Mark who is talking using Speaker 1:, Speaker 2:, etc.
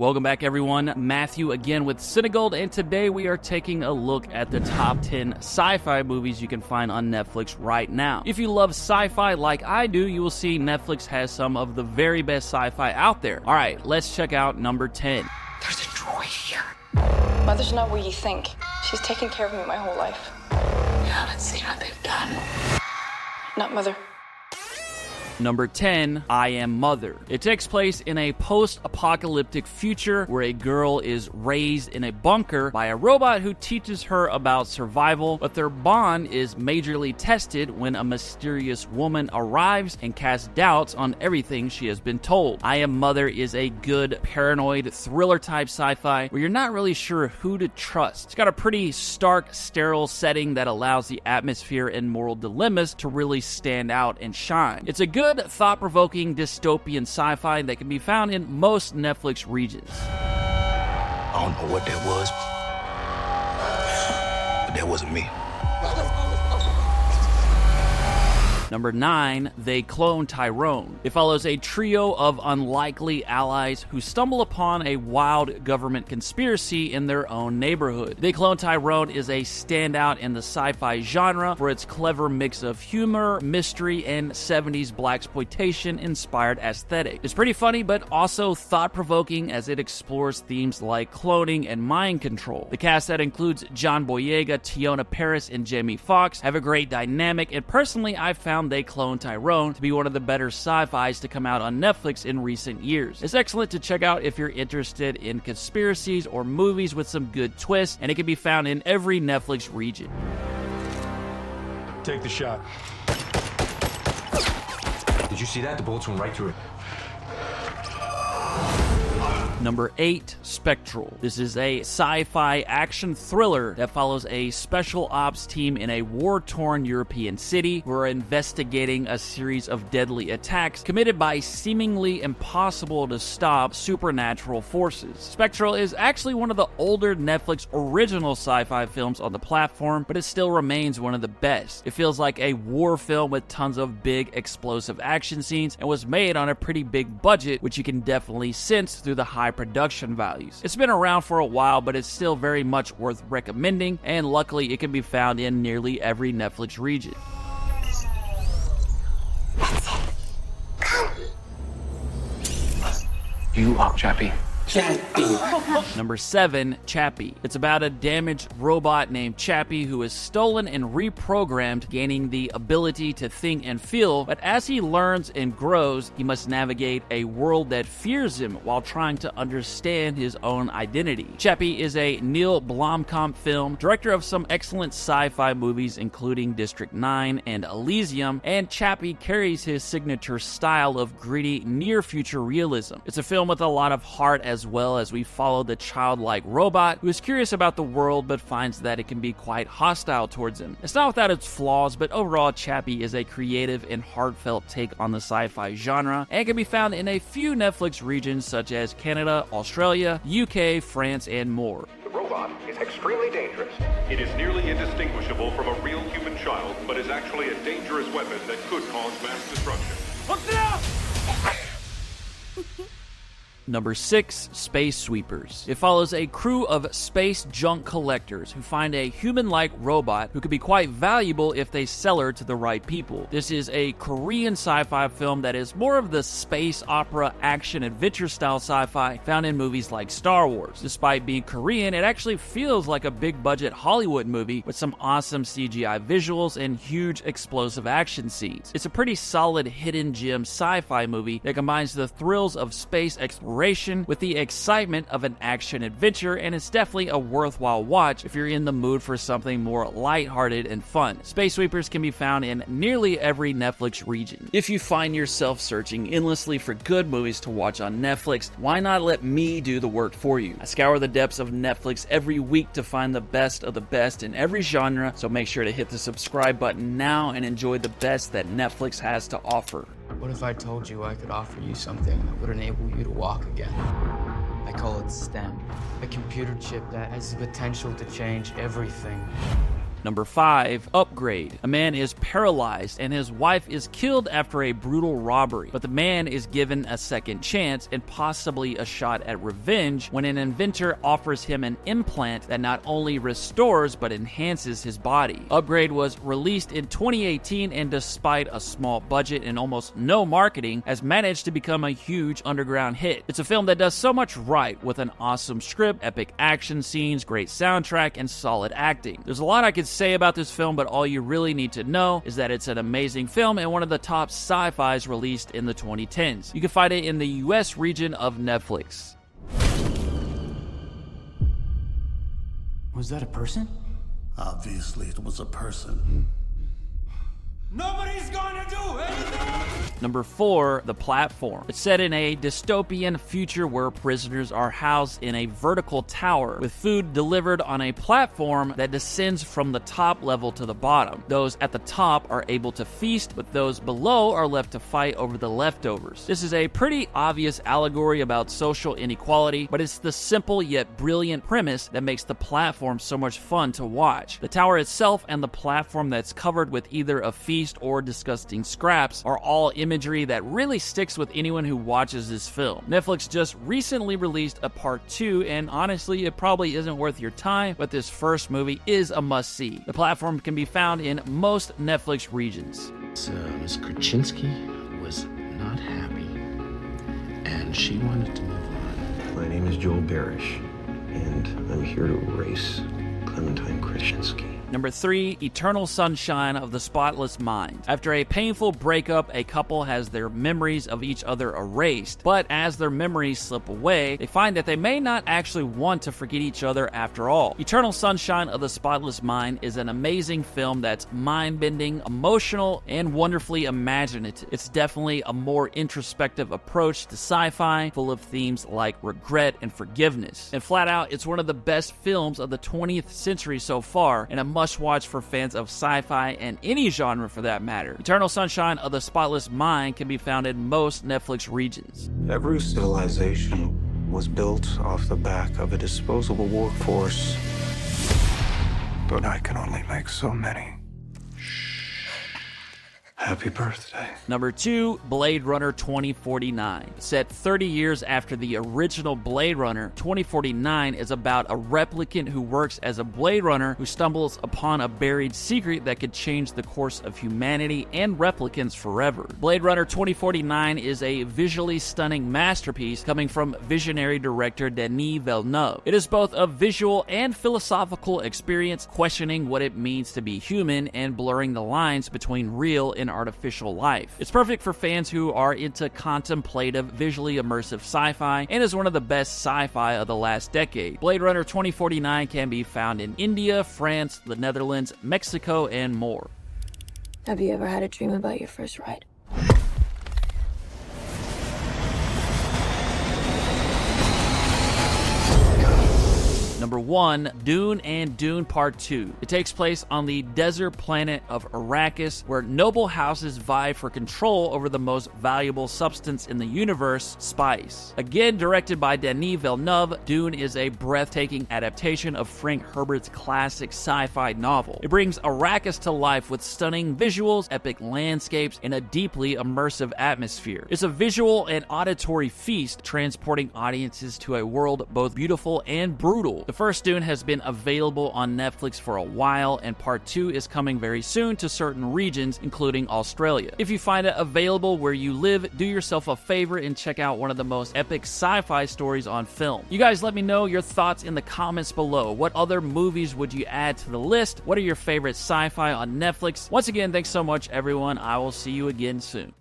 Speaker 1: Welcome back, everyone. Matthew again with CineGold, and today we are taking a look at the top 10 sci-fi movies you can find on Netflix right now. If you love sci-fi like I do, you will see Netflix has some of the very best sci-fi out there. All right, let's check out number 10.
Speaker 2: There's a droid here. Mother's not what you think. She's taken care of me my whole life. You haven't seen what they've done. Not Mother.
Speaker 1: Number 10, I Am Mother. It takes place in a post-apocalyptic future where a girl is raised in a bunker by a robot who teaches her about survival, but their bond is majorly tested when a mysterious woman arrives and casts doubts on everything she has been told. I Am Mother is a good paranoid thriller-type sci-fi where you're not really sure who to trust. It's got a pretty stark, sterile setting that allows the atmosphere and moral dilemmas to really stand out and shine. It's a good, thought-provoking dystopian sci-fi that can be found in most Netflix regions.
Speaker 3: I don't know what that was, but that wasn't me.
Speaker 1: Number 9, They Clone Tyrone. It follows a trio of unlikely allies who stumble upon a wild government conspiracy in their own neighborhood. They Clone Tyrone is a standout in the sci-fi genre for its clever mix of humor, mystery, and 70s blaxploitation inspired aesthetic. It's pretty funny, but also thought-provoking as it explores themes like cloning and mind control. The cast that includes John Boyega, Tiona Paris, and Jamie Foxx have a great dynamic, and personally, I've found They Clone Tyrone to be one of the better sci-fis to come out on Netflix in recent years. It's excellent to check out if you're interested in conspiracies or movies with some good twists, and it can be found in every Netflix region.
Speaker 4: Take the shot.
Speaker 5: Did you see that? The bullets went right through it.
Speaker 1: Number 8, Spectral. This is a sci-fi action thriller that follows a special ops team in a war-torn European city who are investigating a series of deadly attacks committed by seemingly impossible to stop supernatural forces. Spectral is actually one of the older Netflix original sci-fi films on the platform, but it still remains one of the best. It feels like a war film with tons of big explosive action scenes and was made on a pretty big budget, which you can definitely sense through the high production values. It's been around for a while, but it's still very much worth recommending, and luckily it can be found in nearly every Netflix region.
Speaker 3: You up, Chappie?
Speaker 1: Number 7, Chappie. It's about a damaged robot named Chappie who is stolen and reprogrammed, gaining the ability to think and feel, but as he learns and grows, he must navigate a world that fears him while trying to understand his own identity. Chappie is a Neil Blomkamp film, director of some excellent sci-fi movies including District 9 and Elysium, and Chappie carries his signature style of gritty, near-future realism. It's a film with a lot of heart as well as we follow the childlike robot who is curious about the world but finds that it can be quite hostile towards him. It's not without its flaws, but overall Chappie is a creative and heartfelt take on the sci-fi genre and can be found in a few Netflix regions such as Canada, Australia, UK, France, and more.
Speaker 6: The robot is extremely dangerous. It is nearly indistinguishable from a real human child, but is actually a dangerous weapon that could cause mass destruction.
Speaker 1: Look down! Number 6, Space Sweepers. It follows a crew of space junk collectors who find a human-like robot who could be quite valuable if they sell her to the right people. This is a Korean sci-fi film that is more of the space opera action adventure style sci-fi found in movies like Star Wars. Despite being Korean, it actually feels like a big-budget Hollywood movie with some awesome CGI visuals and huge explosive action scenes. It's a pretty solid hidden gem sci-fi movie that combines the thrills of space exploration with the excitement of an action adventure, and it's definitely a worthwhile watch if you're in the mood for something more lighthearted and fun. Space Sweepers can be found in nearly every Netflix region. If you find yourself searching endlessly for good movies to watch on Netflix, why not let me do the work for you? I scour the depths of Netflix every week to find the best of the best in every genre, so make sure to hit the subscribe button now and enjoy the best that Netflix has to offer.
Speaker 7: What if I told you I could offer you something that would enable you to walk again? I call it STEM, a computer chip that has the potential to change everything.
Speaker 1: Number 5. Upgrade. A man is paralyzed and his wife is killed after a brutal robbery, but the man is given a second chance and possibly a shot at revenge when an inventor offers him an implant that not only restores but enhances his body. Upgrade was released in 2018 and despite a small budget and almost no marketing, has managed to become a huge underground hit. It's a film that does so much right with an awesome script, epic action scenes, great soundtrack, and solid acting. There's a lot I could say about this film, but all you really need to know is that it's an amazing film and one of the top sci-fis released in the 2010s. You can find it in the US region of Netflix.
Speaker 7: Was that a person?
Speaker 4: Obviously, it was a person.
Speaker 8: Nobody's gonna do anything!
Speaker 1: Number 4, The Platform. It's set in a dystopian future where prisoners are housed in a vertical tower with food delivered on a platform that descends from the top level to the bottom. Those at the top are able to feast, but those below are left to fight over the leftovers. This is a pretty obvious allegory about social inequality, but it's the simple yet brilliant premise that makes The Platform so much fun to watch. The tower itself and the platform that's covered with either a feast or disgusting scraps are all imagery that really sticks with anyone who watches this film. Netflix just recently released a part 2, and honestly, it probably isn't worth your time, but this first movie is a must-see. The Platform can be found in most Netflix regions.
Speaker 9: Ms. Krasinski was not happy, and she wanted to move on.
Speaker 3: My name is Joel Barish, and I'm here to erase Clementine Krasinski.
Speaker 1: Number 3, Eternal Sunshine of the Spotless Mind. After a painful breakup, a couple has their memories of each other erased, but as their memories slip away, they find that they may not actually want to forget each other after all. Eternal Sunshine of the Spotless Mind is an amazing film that's mind-bending, emotional, and wonderfully imaginative. It's definitely a more introspective approach to sci-fi, full of themes like regret and forgiveness. And flat out, it's one of the best films of the 20th century so far, and a must-watch for fans of sci-fi and any genre for that matter. Eternal Sunshine of the Spotless Mind can be found in most Netflix regions.
Speaker 10: Every civilization was built off the back of a disposable workforce. But I can only make so many. Happy birthday.
Speaker 1: Number 2, Blade Runner 2049. Set 30 years after the original Blade Runner, 2049 is about a replicant who works as a Blade Runner who stumbles upon a buried secret that could change the course of humanity and replicants forever. Blade Runner 2049 is a visually stunning masterpiece coming from visionary director Denis Villeneuve. It is both a visual and philosophical experience, questioning what it means to be human and blurring the lines between real and artificial life. It's perfect for fans who are into contemplative, visually immersive sci-fi, and is one of the best sci-fi of the last decade. Blade Runner 2049 can be found in India, France, the Netherlands, Mexico, and more.
Speaker 2: Have you ever had a dream about your first ride?
Speaker 1: Number 1, Dune and Dune Part 2. It takes place on the desert planet of Arrakis, where noble houses vie for control over the most valuable substance in the universe, spice. Again, directed by Denis Villeneuve, Dune is a breathtaking adaptation of Frank Herbert's classic sci-fi novel. It brings Arrakis to life with stunning visuals, epic landscapes, and a deeply immersive atmosphere. It's a visual and auditory feast, transporting audiences to a world both beautiful and brutal. The first Dune has been available on Netflix for a while, and Part 2 is coming very soon to certain regions, including Australia. If you find it available where you live, do yourself a favor and check out one of the most epic sci-fi stories on film. You guys let me know your thoughts in the comments below. What other movies would you add to the list? What are your favorite sci-fi on Netflix? Once again, thanks so much, everyone. I will see you again soon.